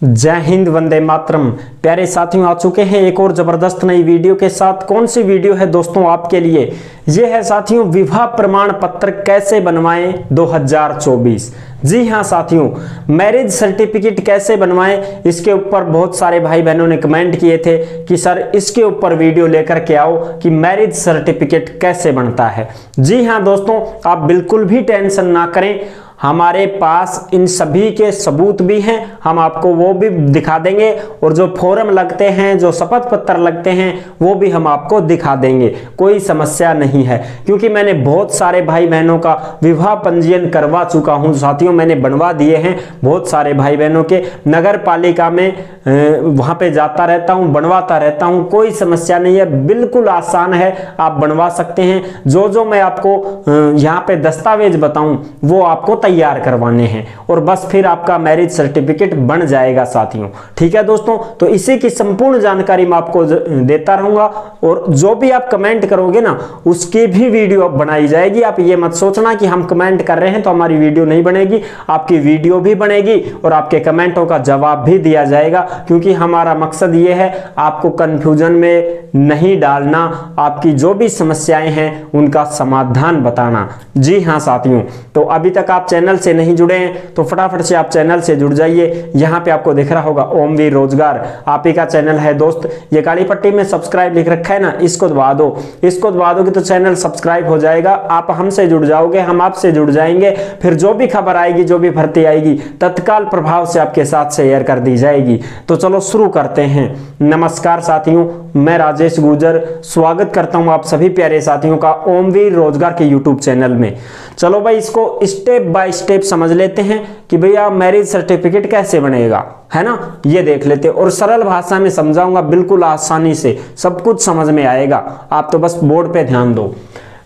जय हिंद, वंदे मातरम। प्यारे साथियों, आ चुके हैं एक और जबरदस्त नई वीडियो के साथ। कौन सी वीडियो है दोस्तों आपके लिए? ये है साथियों, विवाह प्रमाण पत्र कैसे बनवाएं 2024। जी हाँ साथियों, मैरिज सर्टिफिकेट कैसे बनवाएं, इसके ऊपर बहुत सारे भाई बहनों ने कमेंट किए थे कि सर इसके ऊपर वीडियो लेकर के आओ कि मैरिज सर्टिफिकेट कैसे बनता है। जी हाँ दोस्तों, आप बिल्कुल भी टेंशन ना करें, हमारे पास इन सभी के सबूत भी हैं, हम आपको वो भी दिखा देंगे और जो फॉर्म लगते हैं, जो शपथ पत्र लगते हैं, वो भी हम आपको दिखा देंगे। कोई समस्या नहीं है, क्योंकि मैंने बहुत सारे भाई बहनों का विवाह पंजीयन करवा चुका हूं साथियों। मैंने बनवा दिए हैं बहुत सारे भाई बहनों के, नगर पालिका में वहां पे जाता रहता हूं, बनवाता रहता हूं। कोई समस्या नहीं है, बिल्कुल आसान है, आप बनवा सकते हैं। जो मैं आपको यहाँ पे दस्तावेज बताऊं वो आपको तैयार करवाने हैं और बस फिर आपका मैरिज सर्टिफिकेट बन जाएगा साथियों। ठीक है दोस्तों, तो इसी की संपूर्ण जानकारी मैं आपको देता रहूंगा और जो भी आप कमेंट करोगे ना उसकी भी वीडियो बनाई जाएगी। आप ये मत सोचना कि हम कमेंट कर रहे हैं तो हमारी वीडियो नहीं बनेगी, आपकी वीडियो भी बनेगी और आपके कमेंटों का जवाब भी दिया जाएगा, क्योंकि हमारा मकसद ये है आपको कंफ्यूजन में नहीं डालना, आपकी जो भी समस्याएं हैं उनका समाधान बताना। जी हाँ साथियों, तो अभी तक आप चैनल से नहीं जुड़े हैं तो फटाफट से आप चैनल से जुड़ जाइए। यहाँ पे आपको दिख रहा होगा ओमवीर रोजगार, आप ही का चैनल है दोस्त। ये काली पट्टी में सब्सक्राइब लिख रखा है ना, इसको दबा दो। इसको दबा दोगे तो चैनल सब्सक्राइब हो जाएगा, आप हमसे जुड़ जाओगे, हम आपसे जुड़ जाएंगे। फिर जो भी खबर आएगी, जो भी भर्ती आएगी, तत्काल प्रभाव से आपके साथ शेयर कर दी जाएगी। तो चलो शुरू करते हैं। नमस्कार साथियों, मैं राजेश गुर्जर स्वागत करता हूं आप सभी प्यारे साथियों का ओमवीर रोजगार के यूट्यूब चैनल में। चलो भाई, इसको स्टेप बाय स्टेप समझ लेते हैं कि भैया मैरिज सर्टिफिकेट कैसे बनेगा, है ना। ये देख लेते हैं और सरल भाषा में समझाऊंगा, बिल्कुल आसानी से सब कुछ समझ में आएगा। आप तो बस बोर्ड पे ध्यान दो।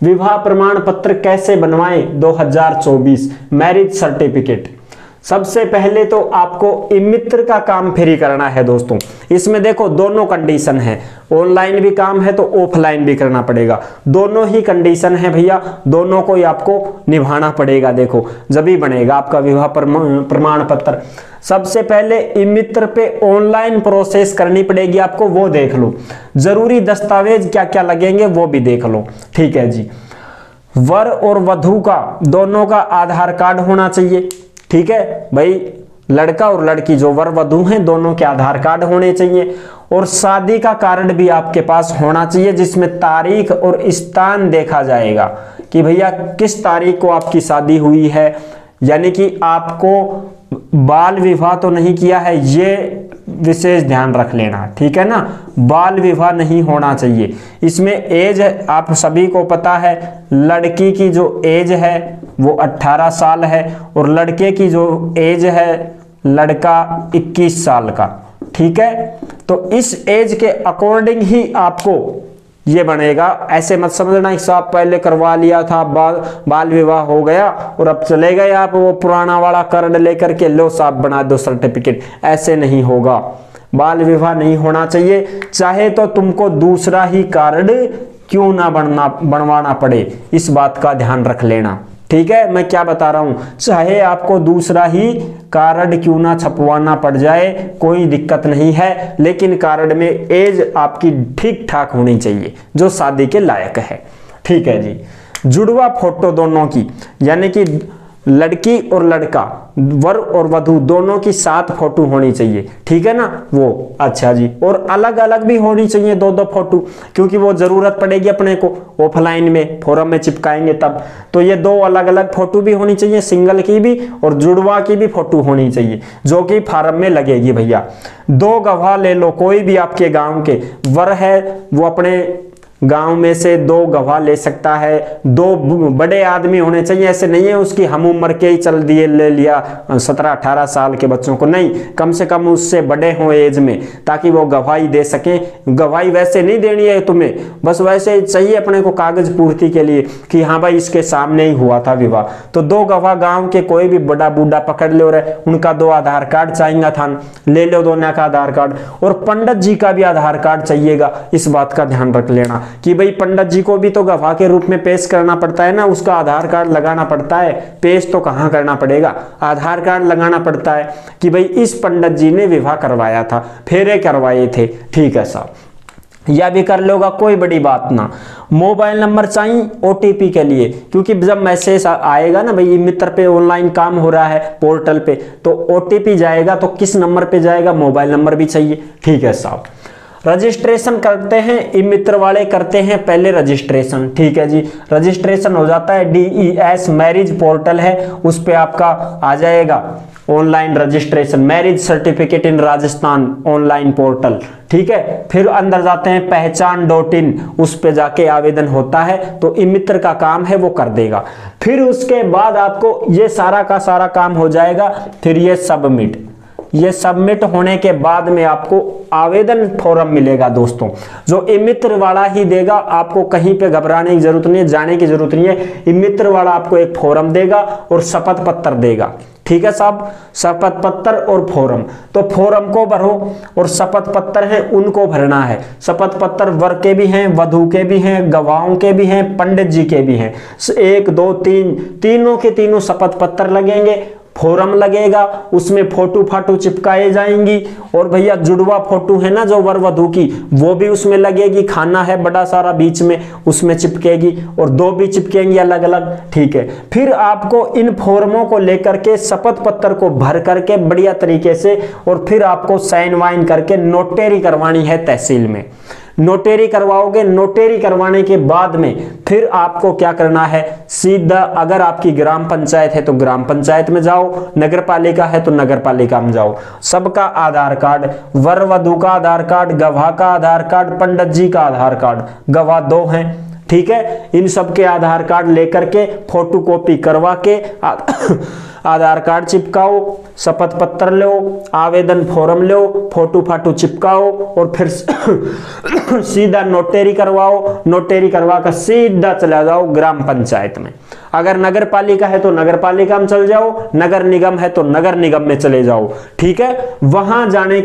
विवाह प्रमाण पत्र कैसे बनवाएं 2024 मैरिज सर्टिफिकेट। सबसे पहले तो आपको ई-मित्र का काम फ्री करना है दोस्तों। इसमें देखो दोनों कंडीशन है, ऑनलाइन भी काम है तो ऑफलाइन भी करना पड़ेगा। दोनों ही कंडीशन है भैया, दोनों को ही आपको निभाना पड़ेगा। देखो जब ही बनेगा आपका विवाह प्रमाण पत्र। सबसे पहले ई-मित्र पे ऑनलाइन प्रोसेस करनी पड़ेगी आपको, वो देख लो। जरूरी दस्तावेज क्या क्या लगेंगे वो भी देख लो। ठीक है जी, वर और वधू का दोनों का आधार कार्ड होना चाहिए। ठीक है भाई, लड़का और लड़की जो वर वधू हैं दोनों के आधार कार्ड होने चाहिए और शादी का कार्ड भी आपके पास होना चाहिए, जिसमें तारीख और स्थान देखा जाएगा कि भैया किस तारीख को आपकी शादी हुई है। यानी कि आपको बाल विवाह तो नहीं किया है, ये विशेष ध्यान रख लेना। ठीक है ना, बाल विवाह नहीं होना चाहिए। इसमें एज आप सभी को पता है, लड़की की जो एज है वो 18 साल है और लड़के की जो एज है लड़का 21 साल का। ठीक है, तो इस एज के अकॉर्डिंग ही आपको ये बनेगा। ऐसे मत समझना कि साहब पहले करवा लिया था, बाल विवाह हो गया और अब चले गए आप वो पुराना वाला कार्ड लेकर के, लो साहब बना दो सर्टिफिकेट। ऐसे नहीं होगा, बाल विवाह नहीं होना चाहिए। चाहे तो तुमको दूसरा ही कार्ड क्यों ना बनवाना पड़े, इस बात का ध्यान रख लेना। ठीक है, मैं क्या बता रहा हूं, चाहे आपको दूसरा ही कार्ड क्यों ना छपवाना पड़ जाए, कोई दिक्कत नहीं है, लेकिन कार्ड में एज आपकी ठीक ठाक होनी चाहिए जो शादी के लायक है। ठीक है जी, जुड़वा फोटो दोनों की, यानी कि लड़की और लड़का, वर और वधू दोनों की साथ फोटो होनी चाहिए। ठीक है ना वो, अच्छा जी, और अलग अलग भी होनी चाहिए दो दो फोटो, क्योंकि वो जरूरत पड़ेगी अपने को ऑफलाइन में फॉर्म में चिपकाएंगे तब। तो ये दो अलग अलग फोटो भी होनी चाहिए, सिंगल की भी और जुड़वा की भी फोटो होनी चाहिए, जो कि फार्म में लगेगी भैया। 2 गवाह ले लो, कोई भी आपके गाँव के, वर है वो अपने गांव में से 2 गवाह ले सकता है। 2 बड़े आदमी होने चाहिए, ऐसे नहीं है उसकी हम उम्र के ही चल दिए ले लिया 17-18 साल के बच्चों को, नहीं, कम से कम उससे बड़े हों एज में, ताकि वो गवाही दे सकें। गवाही वैसे नहीं देनी है तुम्हें, बस वैसे ही चाहिए अपने को कागज पूर्ति के लिए कि हाँ भाई इसके सामने ही हुआ था विवाह। तो 2 गवाह गाँव के कोई भी बड़ा बूढ़ा पकड़ लो रहे, उनका 2 आधार कार्ड चाहिए था, ले लो दोनों का आधार कार्ड, और पंडित जी का भी आधार कार्ड चाहिएगा, इस बात का ध्यान रख लेना। कि भाई पंडित जी को भी तो गवाह के रूप में पेश करना पड़ता है ना, उसका आधार कार्ड लगाना पड़ता है, पेश तो कहाँ करना पड़ेगा, आधार कार्ड लगाना पड़ता है कि भाई इस पंडित जी ने विवाह करवाया था, फेरे करवाए थे, ठीक है साहब, या भी कर लोगा, कोई बड़ी बात ना। मोबाइल नंबर चाहिए ओटीपी के लिए, क्योंकि जब मैसेज आएगा ना भाई मित्र पे ऑनलाइन काम हो रहा है पोर्टल पे, तो ओटीपी जाएगा, तो किस नंबर पे जाएगा, मोबाइल नंबर भी चाहिए, ठीक है साहब। रजिस्ट्रेशन करते हैं, ई मित्र वाले करते हैं पहले रजिस्ट्रेशन, ठीक है जी। रजिस्ट्रेशन हो जाता है, DES मैरिज पोर्टल है, उस पे आपका आ जाएगा online registration, marriage certificate in Rajasthan online portal, ठीक है। फिर अंदर जाते हैं पहचान.in, उस पे जाके आवेदन होता है, तो ई मित्र का काम है वो कर देगा। फिर उसके बाद आपको ये सारा का सारा काम हो जाएगा, फिर ये सबमिट होने के बाद में आपको आवेदन फॉर्म मिलेगा दोस्तों, जो ई मित्र वाला ही देगा, आपको कहीं पे घबराने की जरूरत नहीं है, जाने की जरूरत नहीं है। ई मित्र वाला आपको एक फॉर्म देगा और शपथ पत्र देगा, ठीक है साहब, शपथ पत्र और फॉर्म। तो फॉर्म को भरो और शपथ पत्र है उनको भरना है। शपथ पत्र वर के भी हैं, वधू के भी हैं, गवाहों के भी हैं, पंडित जी के भी हैं, 1 2 3 तीनों के तीनों शपथ पत्र लगेंगे, फॉर्म लगेगा, उसमें फोटो फाटो चिपकाए जाएंगी, और भैया जुड़वा फोटो है ना जो वर वधू की, वो भी उसमें लगेगी, खाना है बड़ा सारा बीच में उसमें चिपकेगी, और 2 भी चिपकेंगी अलग अलग, ठीक है। फिर आपको इन फॉर्मों को लेकर के शपथ पत्र को भर करके बढ़िया तरीके से, और फिर आपको साइन वाइन करके नोटेरी करवानी है तहसील में, नोटेरी करवाओगे। नोटेरी करवाने के बाद में फिर आपको क्या करना है, सीधा अगर आपकी ग्राम पंचायत है तो ग्राम पंचायत में जाओ, नगर पालिका है तो नगर पालिका में जाओ। सबका आधार कार्ड, वर वधू का आधार कार्ड, गवाह का आधार कार्ड, पंडित जी का आधार कार्ड, गवाह 2 हैं, ठीक है, इन सब के आधार कार्ड लेकर के फोटोकॉपी करवा के आधार कार्ड चिपकाओ, शपथ पत्र लो, आवेदन फॉर्म लो, फोटो फाटो चिपकाओ, और फिर सीधा नोटेरी करवाओ। नोटेरी करवा कर सीधा चला जाओ ग्राम पंचायत में। अगर नगर पालिका है तो नगर पालिका में चले जाओ, नगर निगम है तो नगर निगम में चले जाओ, ठीक है। वहां जाने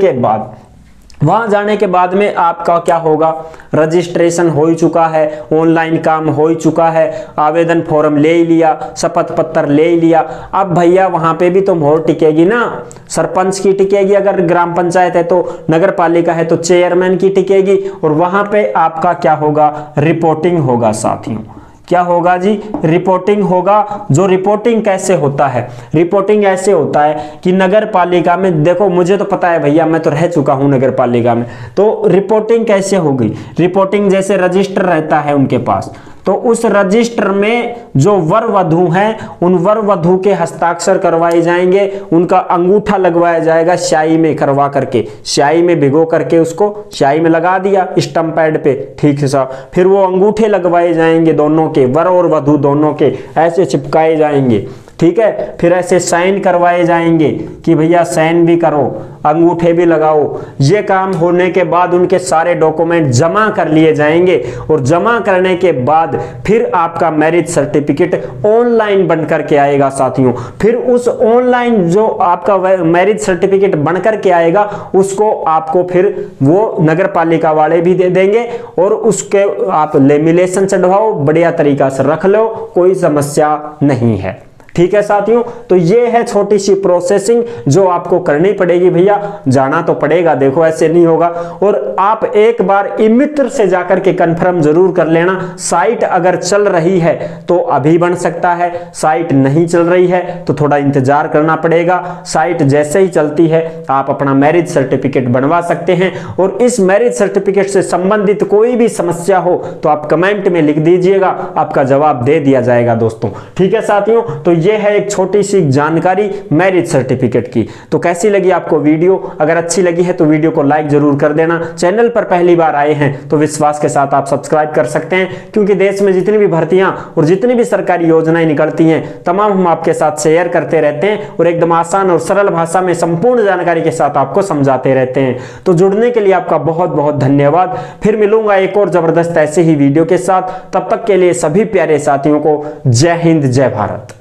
के बाद में आपका क्या होगा, रजिस्ट्रेशन हो ही चुका है, ऑनलाइन काम हो ही चुका है, आवेदन फॉर्म ले ही लिया, शपथ पत्र ले ही लिया। अब भैया वहां पे भी तो मोहर टिकेगी ना, सरपंच की टिकेगी, अगर ग्राम पंचायत है तो, नगर पालिका है तो चेयरमैन की टिकेगी, और वहां पे आपका क्या होगा, रिपोर्टिंग होगा साथियों। क्या होगा जी, रिपोर्टिंग होगा। जो रिपोर्टिंग कैसे होता है, रिपोर्टिंग ऐसे होता है कि नगर पालिका में, देखो मुझे तो पता है भैया, मैं तो रह चुका हूं नगर पालिका में, तो रिपोर्टिंग कैसे होगी, रिपोर्टिंग जैसे रजिस्टर रहता है उनके पास, तो उस रजिस्टर में जो वर वधू हैं उन वर वधू के हस्ताक्षर करवाए जाएंगे, उनका अंगूठा लगवाया जाएगा स्याही में करवा करके, स्याही में भिगो करके उसको स्याही में लगा दिया स्टंप पैड पे, ठीक है साहब। फिर वो अंगूठे लगवाए जाएंगे दोनों के, वर और वधू दोनों के ऐसे चिपकाए जाएंगे, ठीक है। फिर ऐसे साइन करवाए जाएंगे कि भैया साइन भी करो, अंगूठे भी लगाओ। ये काम होने के बाद उनके सारे डॉक्यूमेंट जमा कर लिए जाएंगे, और जमा करने के बाद फिर आपका मैरिज सर्टिफिकेट ऑनलाइन बन करके आएगा साथियों। फिर उस ऑनलाइन जो आपका मैरिज सर्टिफिकेट बन करके आएगा, उसको आपको फिर वो नगर पालिका वाले भी दे देंगे, और उसके आप लेमिनेशन चढ़वाओ, बढ़िया तरीका से रख लो, कोई समस्या नहीं है, ठीक है साथियों। तो ये है छोटी सी प्रोसेसिंग जो आपको करनी पड़ेगी भैया, जाना तो पड़ेगा, देखो ऐसे नहीं होगा। और आप एक बार ई मित्र से जाकर के कंफर्म जरूर कर लेना, साइट अगर चल रही है तो अभी बन सकता है, साइट नहीं चल रही है तो थोड़ा इंतजार करना पड़ेगा। साइट जैसे ही चलती है आप अपना मैरिज सर्टिफिकेट बनवा सकते हैं, और इस मैरिज सर्टिफिकेट से संबंधित कोई भी समस्या हो तो आप कमेंट में लिख दीजिएगा, आपका जवाब दे दिया जाएगा दोस्तों, ठीक है साथियों। तो ये है एक छोटी सी जानकारी मैरिज सर्टिफिकेट की। तो कैसी लगी आपको वीडियो, अगर अच्छी लगी है तो वीडियो को लाइक जरूर कर देना। चैनल पर पहली बार आए हैं तो विश्वास के साथ आप सब्सक्राइब कर सकते हैं, क्योंकि देश में जितनी भी भर्तियां और जितनी भी सरकारी योजनाएं निकलती हैं तमाम हम आपके साथ शेयर करते रहते हैं, और एकदम आसान और सरल भाषा में संपूर्ण जानकारी के साथ आपको समझाते रहते हैं। तो जुड़ने के लिए आपका बहुत बहुत धन्यवाद। फिर मिलूंगा एक और जबरदस्त ऐसे ही वीडियो के साथ, तब तक के लिए सभी प्यारे साथियों को जय हिंद, जय भारत।